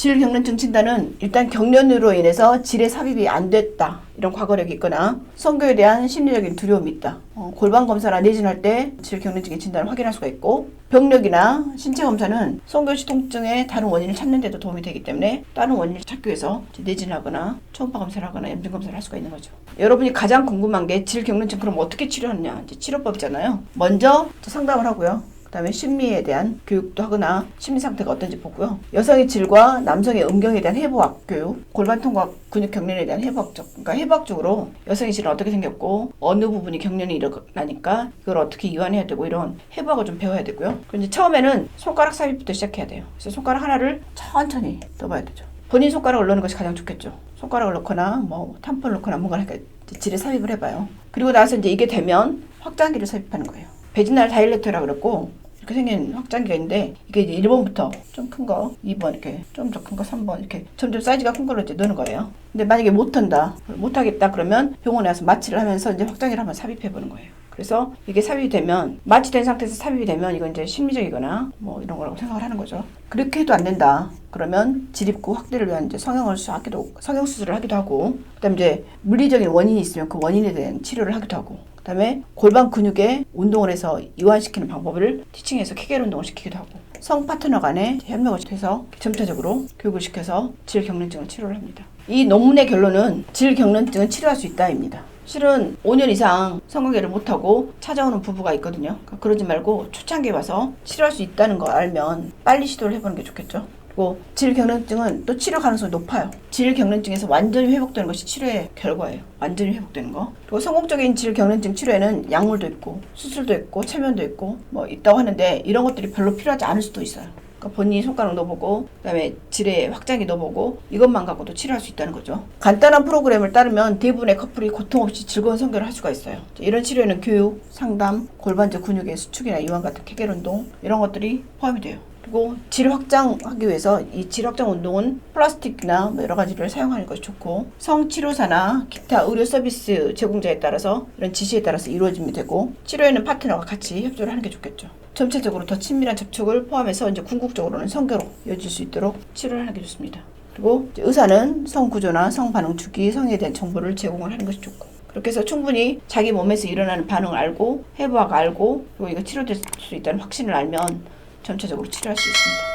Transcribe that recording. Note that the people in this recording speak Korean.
질경련증 진단은 일단 경련으로 인해서 질의 삽입이 안 됐다, 이런 과거력이 있거나 성교에 대한 심리적인 두려움이 있다. 골반 검사나 내진할 때 질경련증의 진단을 확인할 수가 있고, 병력이나 신체 검사는 성교시 통증의 다른 원인을 찾는 데도 도움이 되기 때문에 다른 원인을 찾기 위해서 내진하거나 초음파 검사를 하거나 염증 검사를 할 수가 있는 거죠. 여러분이 가장 궁금한 게 질경련증 그럼 어떻게 치료하느냐, 이제 치료법이잖아요. 먼저 상담을 하고요. 그다음에 심리에 대한 교육도 하거나 심리 상태가 어떤지 보고요. 여성의 질과 남성의 음경에 대한 해부학 교육, 골반 통과 근육 경련에 대한 해부학적, 그러니까 해부학적으로 여성의 질은 어떻게 생겼고 어느 부분이 경련이 일어나니까 그걸 어떻게 이완해야 되고, 이런 해부학을 좀 배워야 되고요. 그런데 처음에는 손가락 삽입부터 시작해야 돼요. 그래서 손가락 하나를 천천히 떠봐야 되죠. 본인 손가락을 넣는 것이 가장 좋겠죠. 손가락을 넣거나 뭐 탐폰을 넣거나 뭔가 이렇게 질에 삽입을 해봐요. 그리고 나서 이제 이게 되면 확장기를 삽입하는 거예요. 베지날 다일레트라 그랬고, 이렇게 생긴 확장기가 있는데 이게 이제 1번부터 좀 큰 거, 2번 이렇게 좀 더 큰 거, 3번 이렇게 점점 사이즈가 큰 걸로 이제 넣는 거예요. 근데 만약에 못하겠다 그러면 병원에 와서 마취를 하면서 이제 확장기를 한번 삽입해 보는 거예요. 그래서 이게 삽입이 되면, 마취된 상태에서 삽입이 되면 이건 이제 심리적이거나 뭐 이런 거라고 생각을 하는 거죠. 그렇게 해도 안 된다 그러면 질입구 확대를 위한 이제 성형 수술을 하기도 하고, 그다음에 이제 물리적인 원인이 있으면 그 원인에 대한 치료를 하기도 하고, 그다음에 골반 근육에 운동을 해서 이완시키는 방법을 티칭해서 케겔 운동을 시키기도 하고, 성 파트너 간에 협력을 해서 점차적으로 교육을 시켜서 질경련증을 치료를 합니다. 이 논문의 결론은 질경련증은 치료할 수 있다입니다. 실은 5년 이상 성관계를 못하고 찾아오는 부부가 있거든요. 그러지 말고 초창기에 와서 치료할 수 있다는 거 알면 빨리 시도를 해보는 게 좋겠죠. 그리고 질경련증은 또 치료 가능성이 높아요. 질경련증에서 완전히 회복되는 것이 치료의 결과예요. 완전히 회복되는 거. 그리고 성공적인 질경련증 치료에는 약물도 있고 수술도 있고 체면도 있고 뭐 있다고 하는데, 이런 것들이 별로 필요하지 않을 수도 있어요. 그러니까 본인이 손가락 넣어보고 그다음에 질의 확장기 넣어보고 이것만 갖고도 치료할 수 있다는 거죠. 간단한 프로그램을 따르면 대부분의 커플이 고통 없이 즐거운 성교를 할 수가 있어요. 이런 치료에는 교육, 상담, 골반적 근육의 수축이나 이완 같은 케겔 운동, 이런 것들이 포함이 돼요. 그리고 질 확장하기 위해서 이 질 확장 운동은 플라스틱이나 뭐 여러 가지를 사용하는 것이 좋고, 성치료사나 기타 의료 서비스 제공자에 따라서 이런 지시에 따라서 이루어지면 되고, 치료에는 파트너가 같이 협조를 하는 게 좋겠죠. 전체적으로 더 친밀한 접촉을 포함해서 이제 궁극적으로는 성교로 이어질 수 있도록 치료를 하는 게 좋습니다. 그리고 의사는 성 구조나 성 반응 주기, 성에 대한 정보를 제공을 하는 것이 좋고, 그렇게 해서 충분히 자기 몸에서 일어나는 반응을 알고 해부학 알고, 그리고 이거 치료될 수 있다는 확신을 알면 전체적으로 치료할 수 있습니다.